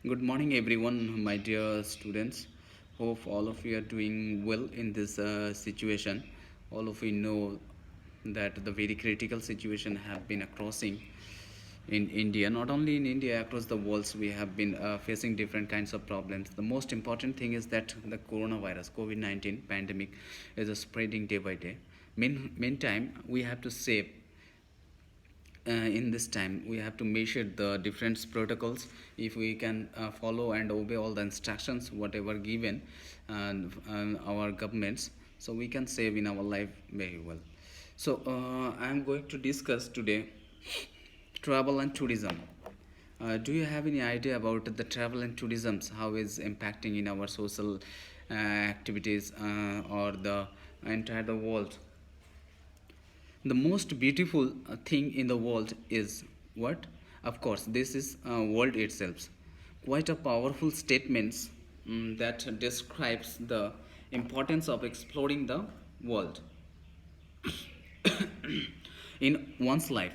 Good morning, everyone, my dear students. Hope all of you are doing well in this situation. All of you know that the very critical situation have been crossing in India. Not only in India, across the world, we have been facing different kinds of problems. The most important thing is that the coronavirus, COVID-19 pandemic, is spreading day by day. Meantime, we have to save in this time we have to measure the different protocols. If we can follow and obey all the instructions whatever given our governments, so we can save in our life very well. So I am going to discuss today travel and tourism. Do you have any idea about the travel and tourism, how is impacting in our social activities or the entire the world? The most beautiful thing in the world is what? Of course, this is world itself. Quite a powerful statement that describes the importance of exploring the world in one's life.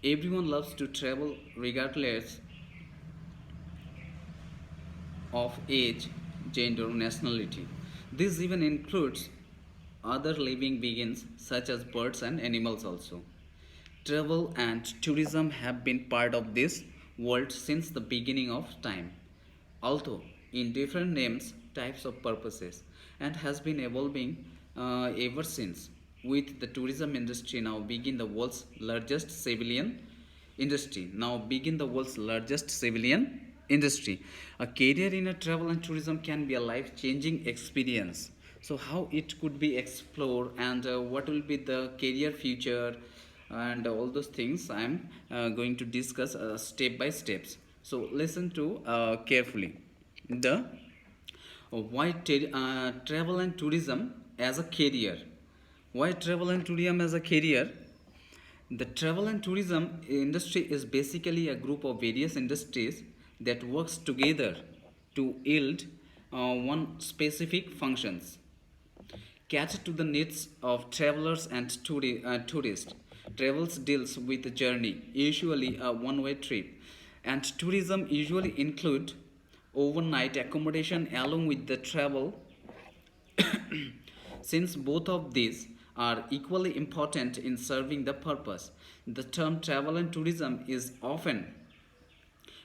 Everyone loves to travel regardless of age, gender, nationality. This even includes other living beings such as birds and animals also. Travel and tourism have been part of this world since the beginning of time, although in different names, types of purposes, and has been evolving ever since. With the tourism industry now begin the world's largest civilian industry. A career in a travel and tourism can be a life-changing experience. So how it could be explored and what will be the career future and all those things I'm going to discuss step by steps. So listen to carefully. The travel and tourism as a career. Why travel and tourism as a career? The travel and tourism industry is basically a group of various industries that works together to yield one specific functions. Cater to the needs of travelers and tourists. Travels deals with the journey, usually a one-way trip, and tourism usually include overnight accommodation along with the travel. Since both of these are equally important in serving the purpose, the term travel and tourism is often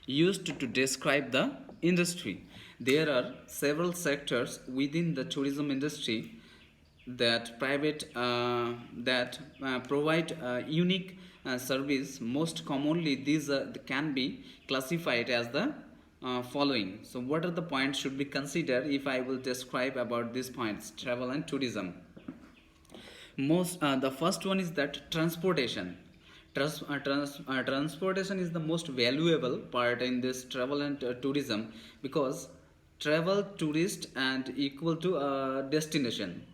used to describe the industry. There are several sectors within the tourism industry that provide unique service. Most commonly, these can be classified as the following. So, what are the points should be considered if I will describe about these points? Travel and tourism. The first one is that transportation. Transportation is the most valuable part in this travel and tourism, because travel tourist and equal to a destination.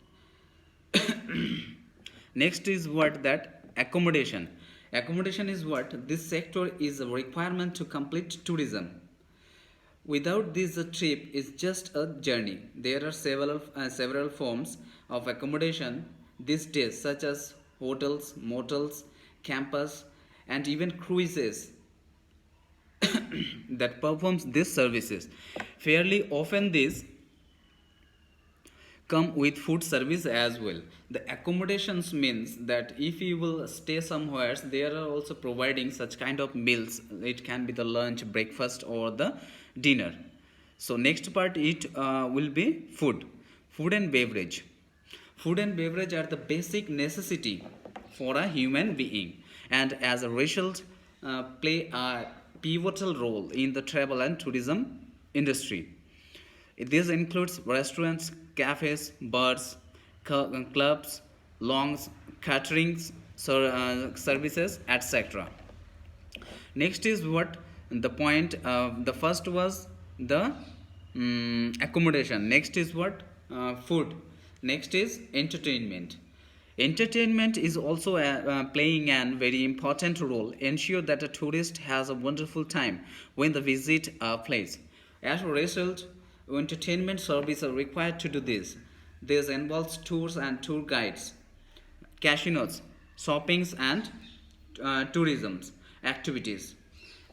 Next is what? That accommodation. Accommodation is what? This sector is a requirement to complete tourism. Without this, a trip is just a journey. There are several forms of accommodation these days, such as hotels, motels, campus, and even cruises that performs these services. Fairly often, these come with food service as well. The accommodations means that if you will stay somewhere, they are also providing such kind of meals. It can be the lunch, breakfast, or the dinner. So next part it will be food and beverage. Food and beverage are the basic necessity for a human being, and as a result play a pivotal role in the travel and tourism industry. This includes restaurants, cafes, bars, clubs, lounges, caterings, services, etc. Next is what the point. The first was the accommodation. Next is what? Food. Next is entertainment. Entertainment is also playing a very important role. Ensure that a tourist has a wonderful time when they visit a place. As a result, entertainment services are required to do this. This involves tours and tour guides, casinos, shoppings, and tourism activities.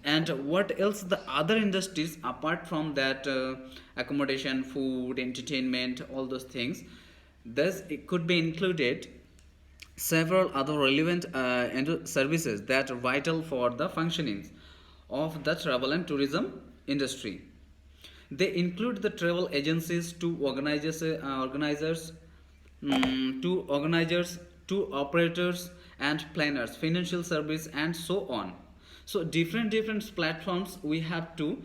And what else the other industries apart from that, accommodation, food, entertainment, all those things, thus it could be included several other relevant services that are vital for the functioning of the travel and tourism industry. They include the travel agencies, to organizers, to operators and planners, financial service, and so on. So different platforms we have to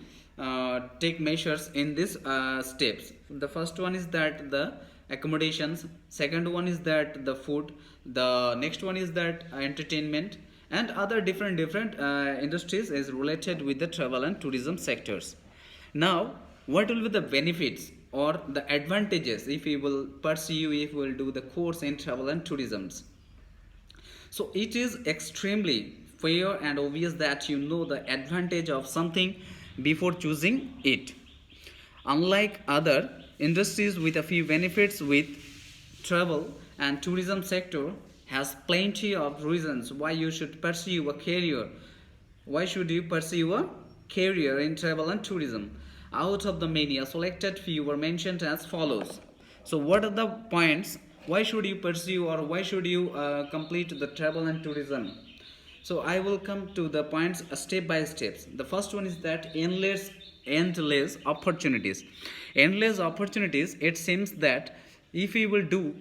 take measures in these steps. The first one is that the accommodations, second one is that the food, the next one is that entertainment, and other different industries is related with the travel and tourism sectors. Now, what will be the benefits or the advantages if we will pursue, if we will do the course in travel and tourism? So it is extremely fair and obvious that you know the advantage of something before choosing it. Unlike other industries with a few benefits, with travel and tourism sector has plenty of reasons why you should pursue a career. Why should you pursue a career in travel and tourism? Out of the many, a selected few were mentioned as follows. So what are the points? Why should you pursue, or why should you complete the travel and tourism? So I will come to the points step by steps. The first one is that endless opportunities. Endless opportunities. It seems that if you will do,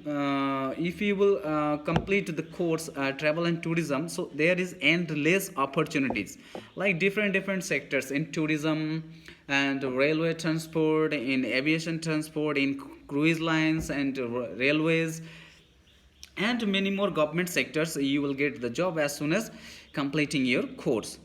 if you will complete the course travel and tourism, so there is endless opportunities, like different sectors in tourism and railway transport, in aviation transport, in cruise lines and railways, and many more government sectors. You will get the job as soon as completing your course.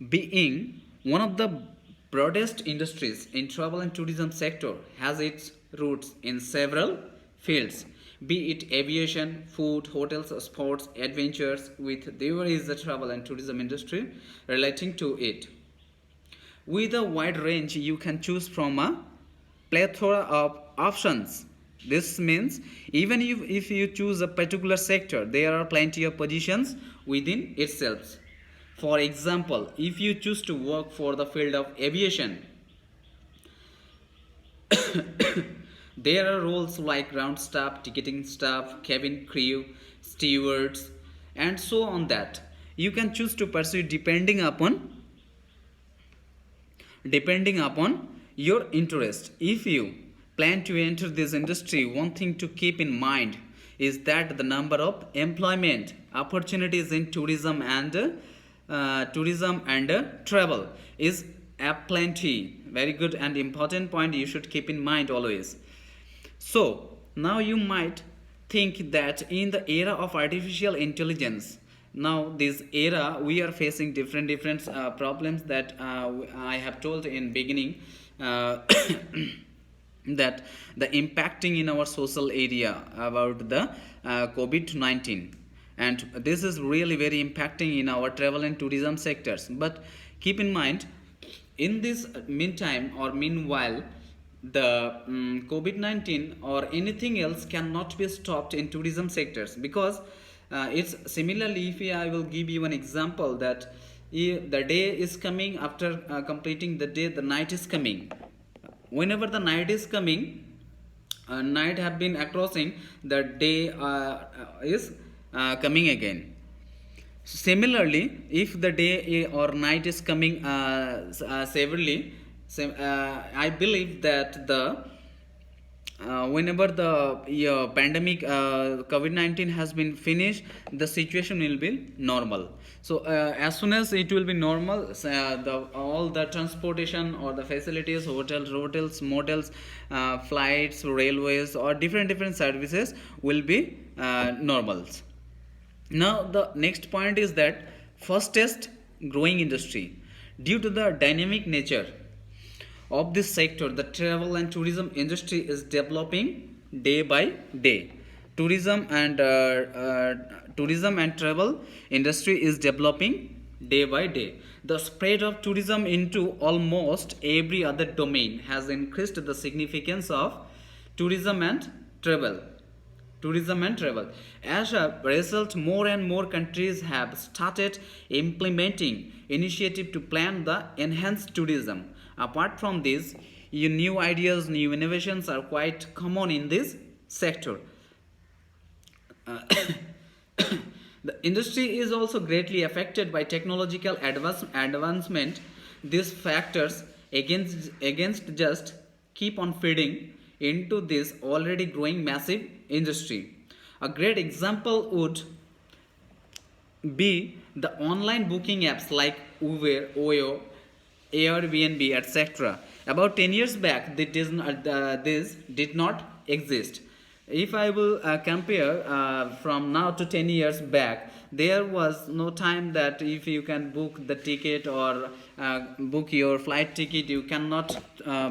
Being one of the broadest industries in travel and tourism sector, has its roots in several fields, be it aviation, food, hotels, sports, adventures. With there is the travel and tourism industry relating to it. With a wide range, you can choose from a plethora of options. This means even if you choose a particular sector, there are plenty of positions within itself. For example, if you choose to work for the field of aviation, there are roles like ground staff, ticketing staff, cabin crew, stewards, and so on that you can choose to pursue depending upon your interest. If you plan to enter this industry, one thing to keep in mind is that the number of employment opportunities in tourism and travel is plenty. Very good and important point you should keep in mind always. So now you might think that in the era of artificial intelligence, now this era we are facing different problems that I have told in beginning, that the impacting in our social area about the COVID-19, and this is really very impacting in our travel and tourism sectors. But keep in mind, in this meantime or meanwhile, the COVID-19 or anything else cannot be stopped in tourism sectors, because it's similarly, if I will give you an example, that the day is coming, after completing the day, the night is coming. Whenever the night is coming, night have been crossing, the day is coming again. Similarly, if the day or night is coming severely, I believe that the whenever the pandemic COVID-19 has been finished, the situation will be normal. So as soon as it will be normal, all the transportation or the facilities, hotels, motels, flights, railways, or different services will be normals. Now the next point is that fastest growing industry. Due to the dynamic nature of this sector, the travel and tourism industry is developing day by day. Tourism and travel industry is developing day by day. The spread of tourism into almost every other domain has increased the significance of tourism and travel. tourism and travel. As a result, more and more countries have started implementing initiative to plan the enhanced tourism. Apart from this, new ideas, new innovations are quite common in this sector. Uh, the industry is also greatly affected by technological advancement. These factors against just keep on feeding into this already growing massive industry. A great example would be the online booking apps like Uber, Oyo, Airbnb, etc. About 10 years back, this did not exist. If I will compare from now to 10 years back, there was no time that if you can book the ticket or book your flight ticket, you cannot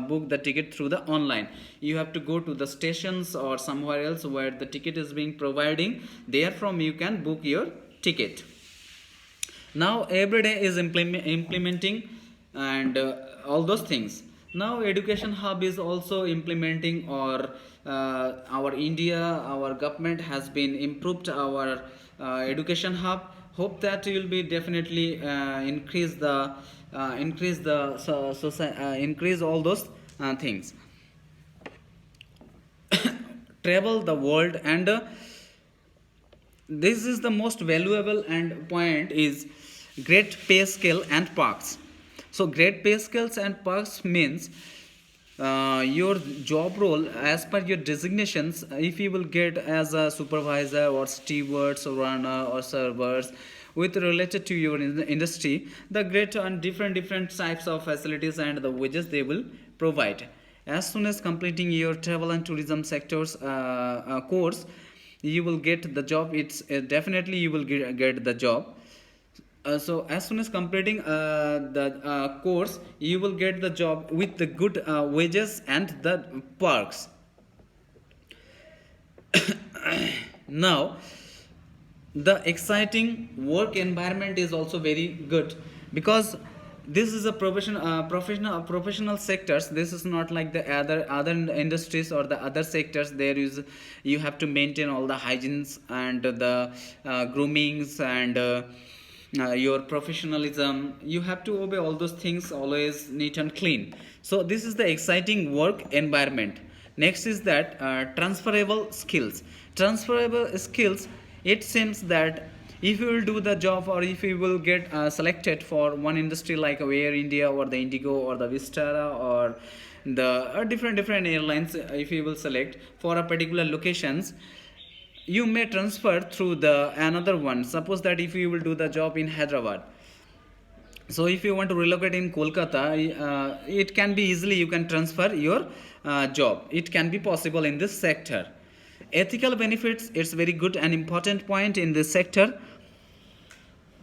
book the ticket through the online. You have to go to the stations or somewhere else where the ticket is being providing. Therefrom, you can book your ticket. Now every day is implementing and all those things. Now education hub is also implementing, or our India, our government has been improved our education hub. Hope that will be definitely increase all those things. Travel the world, and this is the most valuable and point is great pay scale and perks. So great pay scales and perks means your job role as per your designations. If you will get as a supervisor or stewards or runner or servers with related to your industry, the great and different types of facilities and the wages they will provide. As soon as completing your travel and tourism sectors course, you will get the job. It's definitely you will get the job. So as soon as completing the course, you will get the job with the good wages and the perks. Now the exciting work environment is also very good, because this is a professional sectors. This is not like the other industries or the other sectors. There is, you have to maintain all the hygienes and the groomings and your professionalism. You have to obey all those things, always neat and clean. So this is the exciting work environment. Next is that transferable skills. Transferable skills, it seems that if you will do the job, or if you will get selected for one industry like Air India or the Indigo or the Vistara or the different airlines, if you will select for a particular locations, you may transfer through the another one. Suppose that if you will do the job in Hyderabad, so if you want to relocate in Kolkata, it can be easily you can transfer your job. It can be possible in this sector. Ethical benefits, it's very good and important point in this sector.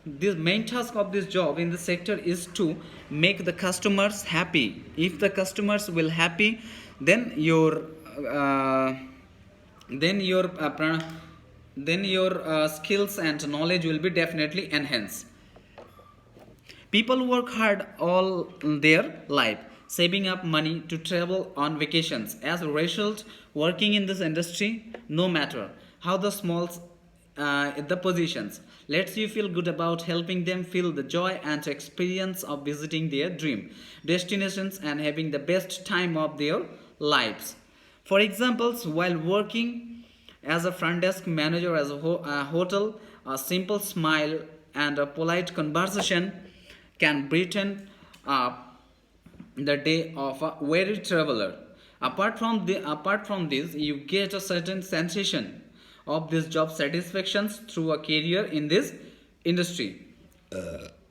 The main task of this job in the sector is to make the customers happy. If the customers will happy, then your uh, then your skills and knowledge will be definitely enhanced. People work hard all their life, saving up money to travel on vacations. As a result, working in this industry, no matter how the small the positions, lets you feel good about helping them feel the joy and experience of visiting their dream destinations and having the best time of their lives. For examples, while working as a front desk manager as a hotel, a simple smile and a polite conversation can brighten up the day of a weary traveler. Apart from this, you get a certain sensation of this job satisfactions through a career in this industry.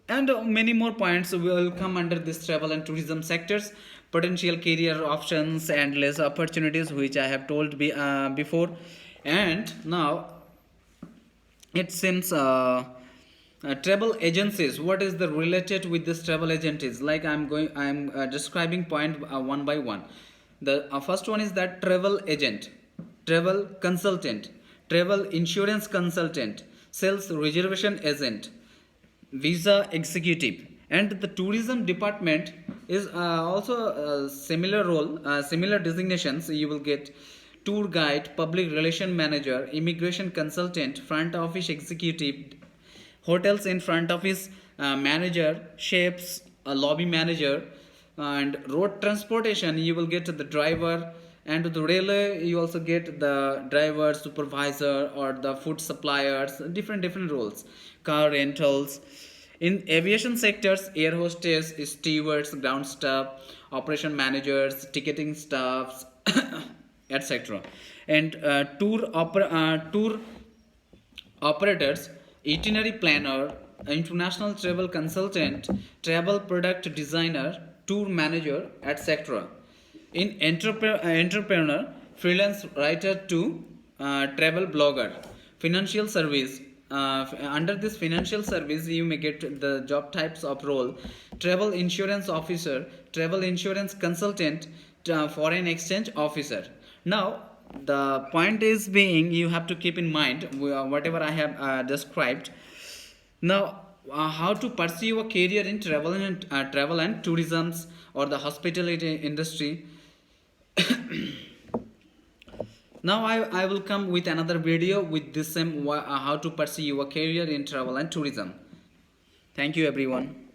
And many more points will come under this travel and tourism sectors. Potential career options and less opportunities, which I have told before. And now it seems travel agencies, what is the related with this travel agencies, like I'm describing point one by one. The first one is that travel agent, travel consultant, travel insurance consultant, sales reservation agent, visa executive. And the tourism department is also a similar role, similar designations you will get. tour guide, public relation manager, immigration consultant, front office executive, hotels and front office manager, chefs, a lobby manager, and road transportation you will get the driver, and the railway you also get the driver, supervisor, or the food suppliers, different roles, car rentals. In aviation sectors, air hostess, stewards, ground staff, operation managers, ticketing staffs, etc. And tour operators, itinerary planner, international travel consultant, travel product designer, tour manager, etc. In entrepreneur, freelance writer to travel blogger, financial service. Under this financial service, you may get the job types of role: travel insurance officer, travel insurance consultant, foreign exchange officer. Now, the point is being you have to keep in mind whatever I have described. Now, how to pursue a career in travel and tourism or the hospitality industry. Now I will come with another video with this same how to pursue a career in travel and tourism. Thank you everyone.